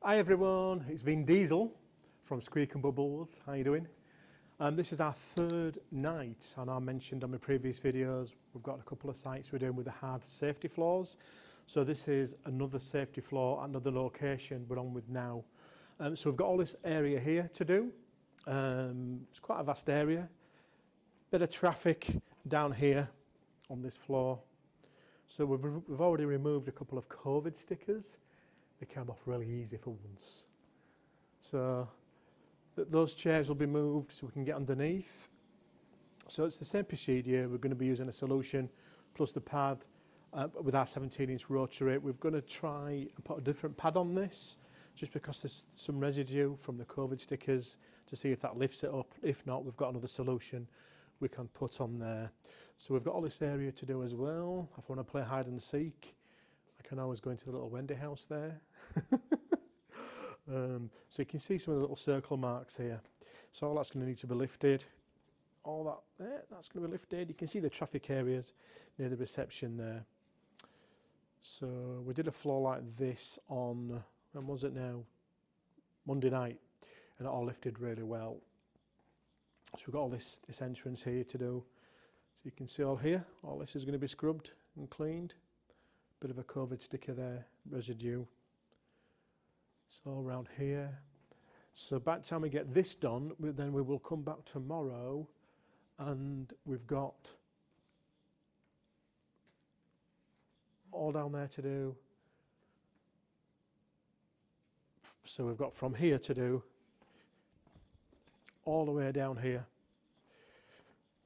Hi everyone, it's Vin Diesel from Squeak and Bubbles. How you doing? This is our third night, and I mentioned on my previous videos we've got a couple of sites we're doing with the hard safety floors. So this is another safety floor at another location we're on with now. So we've got all this area here to do. It's quite a vast area. Bit of traffic down here on this floor. So we've already removed a couple of COVID stickers. They came off really easy for once. So those chairs will be moved so we can get underneath. So it's the same procedure. We're going to be using a solution plus the pad with our 17-inch rotary. We're going to try and put a different pad on this just because there's some residue from the COVID stickers to see if that lifts it up. If not, we've got another solution we can put on there. So we've got all this area to do as well. If I want to play hide and seek, I can always go into the little Wendy house there. So you can see some of the little circle marks here. So all that's going to need to be lifted. All that there, that's going to be lifted. You can see the traffic areas near the reception there. So we did a floor like this on, when was it now? Monday night, and it all lifted really well. So we've got all this entrance here to do. So you can see all here, all this is going to be scrubbed and cleaned. Bit of a COVID sticker there, residue. It's all around here. So by the time we get this done, then we will come back tomorrow and we've got all down there to do. So we've got from here to do all the way down here.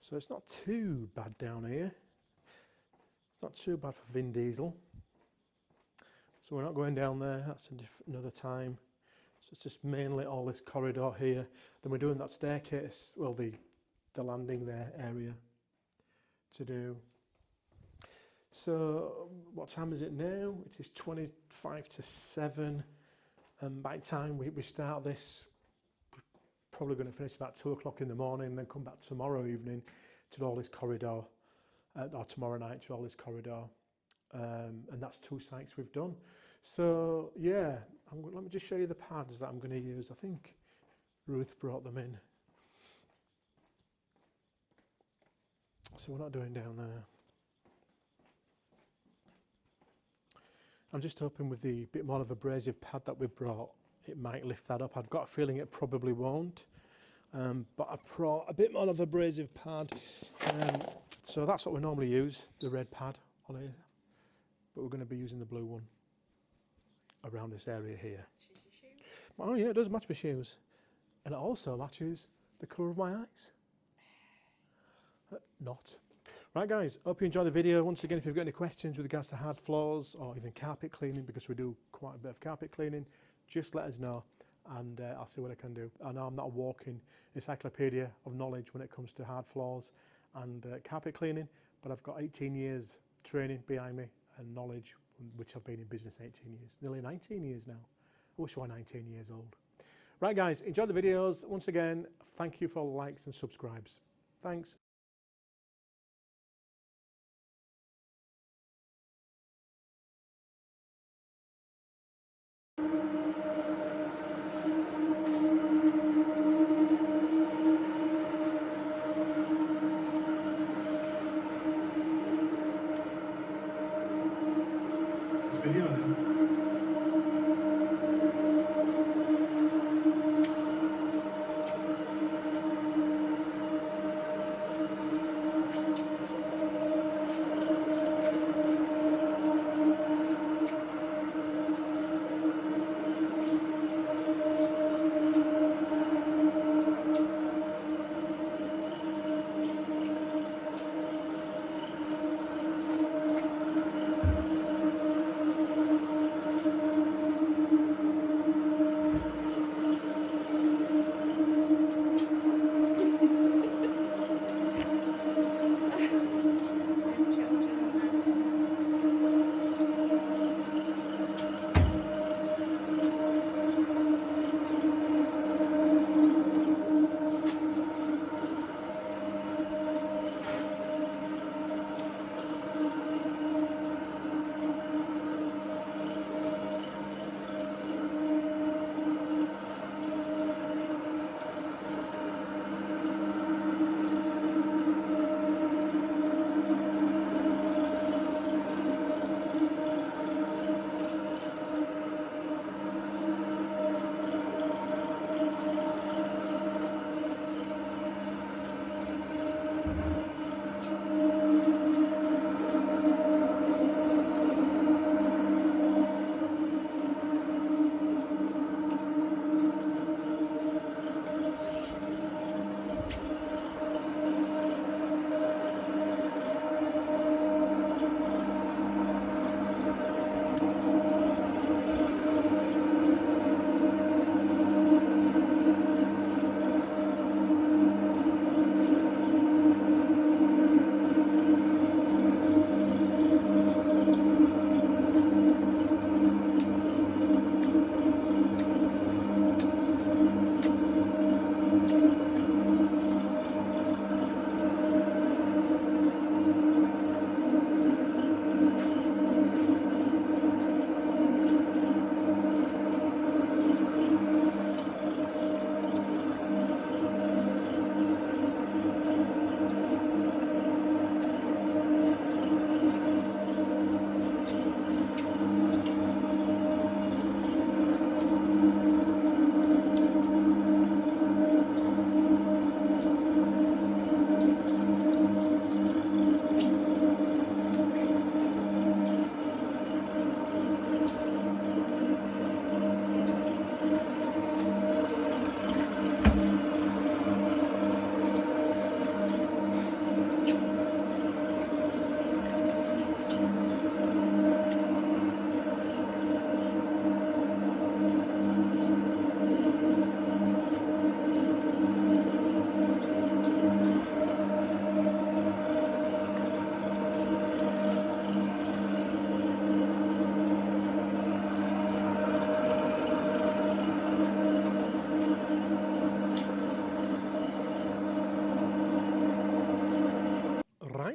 So it's not too bad down here. It's not too bad for Vin Diesel. So we're not going down there, that's another time. So it's just mainly all this corridor here. Then we're doing that staircase, well the landing there area to do. So what time is it now? It is 25 to 7. And by the time we start this, we're probably going to finish about 2 o'clock in the morning and then come back tomorrow evening to all this corridor. Or tomorrow night to all this corridor, and that's 2 sites we've done. So yeah, let me just show you the pads that I'm going to use. I think Ruth brought them in. So we're not doing down there. I'm just hoping with the bit more of abrasive pad that we've brought, it might lift that up. I've got a feeling it probably won't. But I've brought a bit more of abrasive pad. So that's what we normally use, the red pad on here. But we're going to be using the blue one around this area here. Oh yeah, it does match my shoes. And it also matches the colour of my eyes. Not. Right guys, hope you enjoyed the video. Once again, if you've got any questions with regards to hard floors or even carpet cleaning, because we do quite a bit of carpet cleaning, just let us know. And I'll see what I can do. I know I'm not a walking encyclopedia of knowledge when it comes to hard floors and carpet cleaning, but I've got 18 years training behind me and knowledge, which I've been in business 18 years, nearly 19 years now. I wish I were 19 years old. Right guys, enjoy the videos. Once again, thank you for all the likes and subscribes. Thanks. Video now.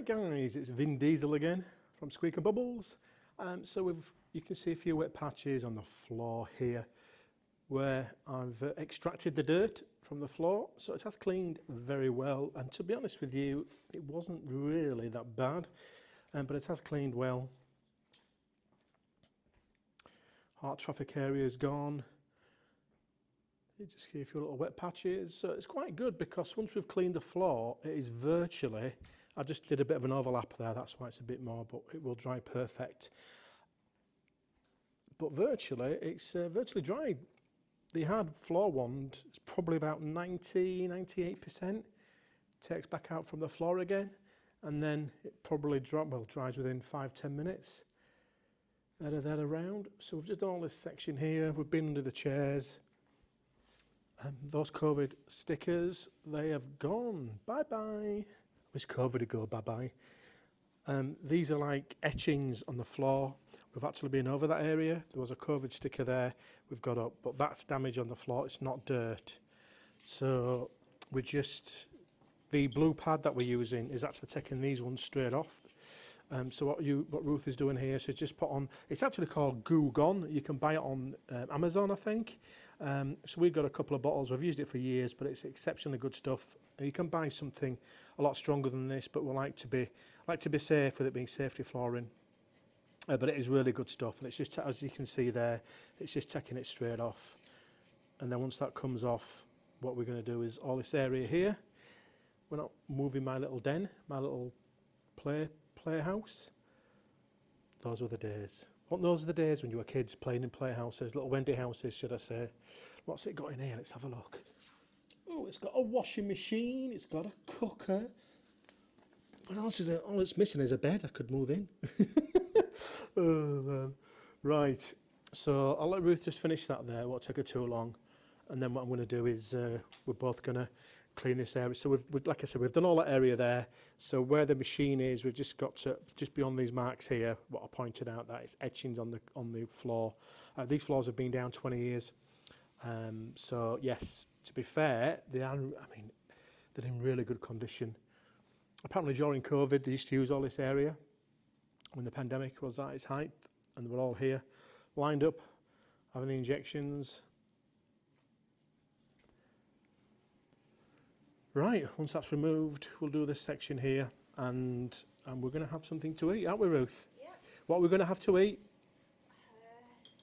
Right guys, it's Vin Diesel again from Squeak and Bubbles. So you can see a few wet patches on the floor here where I've extracted the dirt from the floor, so it has cleaned very well, and to be honest with you, it wasn't really that bad, but it has cleaned well. Heart traffic area is gone. You just see a few little wet patches, so it's quite good because once we've cleaned the floor, it is virtually, I just did a bit of an overlap there, that's why it's a bit more, but it will dry perfect. But virtually, it's virtually dried. The hard floor wand is probably about 98%. Takes back out from the floor again, and then it probably dries within 5-10 minutes. That around. So we've just done all this section here. We've been under the chairs. Those COVID stickers, they have gone. Bye-bye. Wish COVID would go bye-bye. These are like etchings on the floor. We've actually been over that area. There was a COVID sticker there. We've got up, but that's damage on the floor. It's not dirt. So the blue pad that we're using is actually taking these ones straight off. So what Ruth is doing here, she's just put on, it's actually called Goo Gone. You can buy it on Amazon, I think. So we've got a couple of bottles. We've used it for years, but it's exceptionally good stuff. You can buy something a lot stronger than this, but we like to be safe with it being safety flooring. But it is really good stuff, and it's just, as you can see there, it's just taking it straight off. And then once that comes off, what we're going to do is all this area here. We're not moving my little den, my little playhouse. Those were the days. Those are the days when you were kids playing in playhouses, little Wendy houses, should I say. What's it got in here? Let's have a look. Oh, it's got a washing machine. It's got a cooker. What else is it? All it's missing is a bed I could move in. Oh, man. Right. So I'll let Ruth just finish that there. It won't take her too long. And then what I'm going to do is we're both going to clean this area. So we've, like I said, we've done all that area there. So where the machine is, we've just got to, just beyond these marks here, what I pointed out, that it's etchings on the floor. These floors have been down 20 years. So yes, to be fair, they're in really good condition. Apparently during COVID, they used to use all this area when the pandemic was at its height, and we're all here, lined up, having the injections. Right, once that's removed, we'll do this section here, and we're going to have something to eat, aren't we, Ruth? Yep. What are we going to have to eat?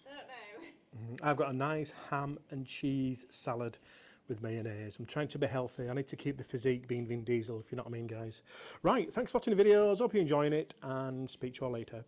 Don't know. I've got a nice ham and cheese salad with mayonnaise. I'm trying to be healthy. I need to keep the physique being Vin Diesel, if you know what I mean, guys. Right, thanks for watching the videos. Hope you're enjoying it, and speak to you all later.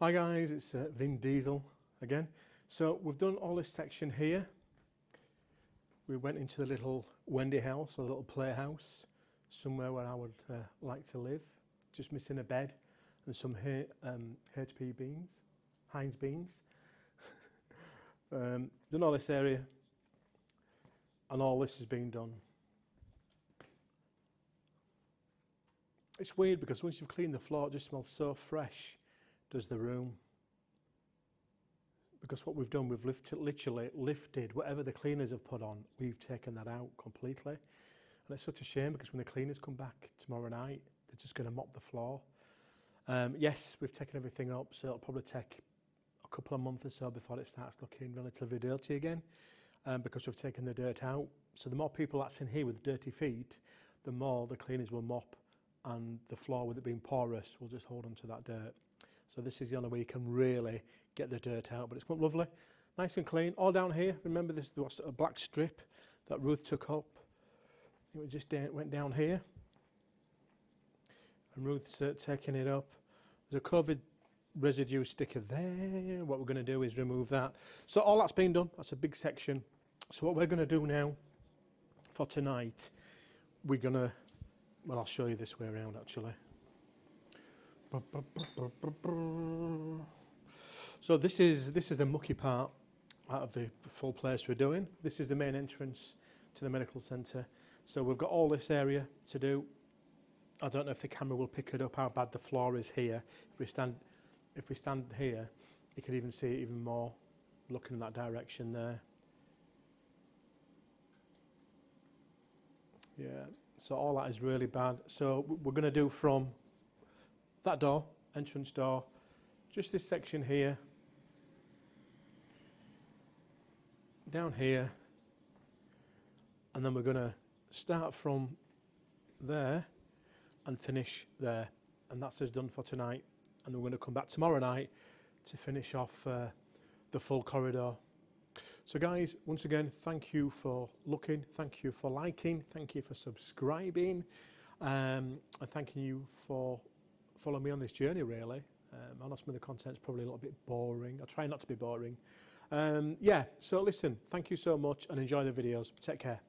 Hi guys, it's Vin Diesel again. So we've done all this section here. We went into the little Wendy house, or the little playhouse, somewhere where I would like to live. Just missing a bed and some HP beans, Heinz beans. Done all this area, and all this has been done. It's weird because once you've cleaned the floor, it just smells so fresh, does the room. Because what we've done, we've literally lifted whatever the cleaners have put on, we've taken that out completely. And it's such a shame because when the cleaners come back tomorrow night, they're just going to mop the floor. Yes, we've taken everything up, so it'll probably take a couple of months or so before it starts looking relatively dirty again, because we've taken the dirt out. So the more people that's in here with dirty feet, the more the cleaners will mop, and the floor, with it being porous, will just hold onto that dirt. So this is the only way you can really get the dirt out, but it's quite lovely, nice and clean. All down here, remember this was a black strip that Ruth took up. It just went down here, and Ruth's taking it up. There's a COVID residue sticker there. What we're going to do is remove that. So all that's been done. That's a big section. So what we're going to do now for tonight, we're going to, well, I'll show you this way around actually. So this is the mucky part out of the full place we're doing. This is the main entrance to the medical centre. So we've got all this area to do. I don't know if the camera will pick it up how bad the floor is here. If we stand here, you can even see it even more, looking in that direction there. Yeah, so all that is really bad. So we're going to do from that door, entrance door, just this section here, down here, and then we're going to start from there and finish there, and that's us done for tonight. And we're going to come back tomorrow night to finish off the full corridor. So guys, once again, thank you for looking, thank you for liking, thank you for subscribing, and thanking you for following me on this journey really. I know some of the content's probably a little bit boring. I try not to be boring. Yeah, so listen, thank you so much and enjoy the videos. Take care.